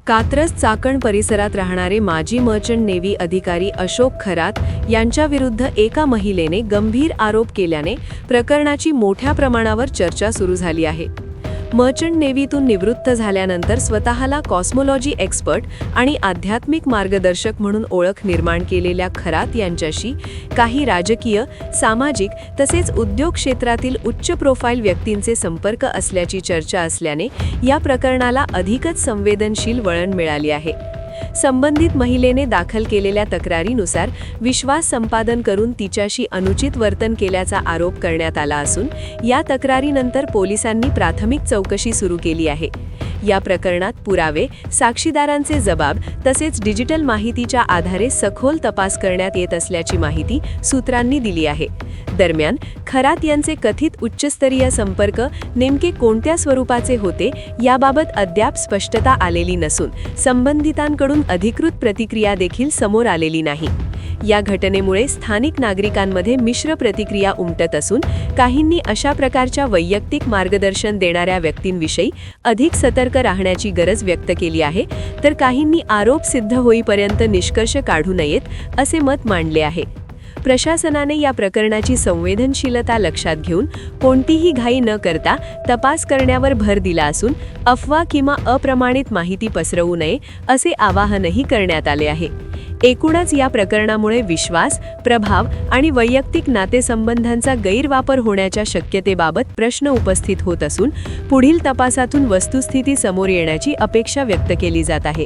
कात्रज चाकण परिसरात राहणारे माजी मर्चंट नेव्ही अधिकारी अशोक खरात यांच्याविरुद्ध एका महिलेने गंभीर आरोप केल्याने प्रकरणाची मोठ्या प्रमाणावर चर्चा सुरू झाली आहे. मर्चंट नेव्हीतून निवृत्त झाल्यानंतर स्वतःला कॉस्मोलॉजी एक्सपर्ट आणि आध्यात्मिक मार्गदर्शक म्हणून ओळख निर्माण केलेल्या खरात यांच्याशी काही राजकीय, सामाजिक तसेच उद्योग क्षेत्रातील उच्च प्रोफाईल व्यक्तींचे संपर्क असल्याची चर्चा असल्याने या प्रकरणाला अधिकच संवेदनशील वळण मिळाले आहे. संबंधित महिलेने दाखल केलेल्या तक्रारीनुसार विश्वास संपादन करून तिच्याशी अनुचित वर्तन केल्याचा आरोप करण्यात आला असून या तक्रारीनंतर पोलिसांनी प्राथमिक चौकशी सुरू केली आहे. या प्रकरणात पुरावे, साक्षीदारांचे जबाब तसेच डिजिटल माहितीच्या आधारे सखोल तपास करण्यात येत असल्याची माहिती सूत्रांनी दिली आहे. दरम्यान खरात यांचे कथित उच्चस्तरीय संपर्क नेमके कोणत्या स्वरूपाचे होते याबाबत अद्याप स्पष्टता आलेली नसून संबंधितांकडून अधिकृत प्रतिक्रिया देखील समोर आलेली नाही. या घटनेमुळे स्थानिक नागरिकांमध्ये मिश्र प्रतिक्रिया उमटत असून काहींनी अशा प्रकारच्या वैयक्तिक मार्गदर्शन देणाऱ्या व्यक्तींविषयी अधिक सतर्क राहण्याची गरज व्यक्त केली आहे, तर काहींनी आरोप सिद्ध होईपर्यंत निष्कर्ष काढू नयेत असे मत मांडले आहे. प्रशासनाने या प्रकरणाची संवेदनशीलता लक्षात घेऊन कोणतीही घाई न करता तपास करण्यावर भर दिला असून अफवा किंवा अप्रमाणित माहिती पसरवू नये असे आवाहनही करण्यात आले आहे. एकूणच या प्रकरणामुळे विश्वास, प्रभाव आणि वैयक्तिक नातेसंबंधांचा गैरवापर होण्याच्या शक्यतेबाबत प्रश्न उपस्थित होत असून पुढील तपासातून वस्तुस्थिती समोर येण्याची अपेक्षा व्यक्त केली जात आहे.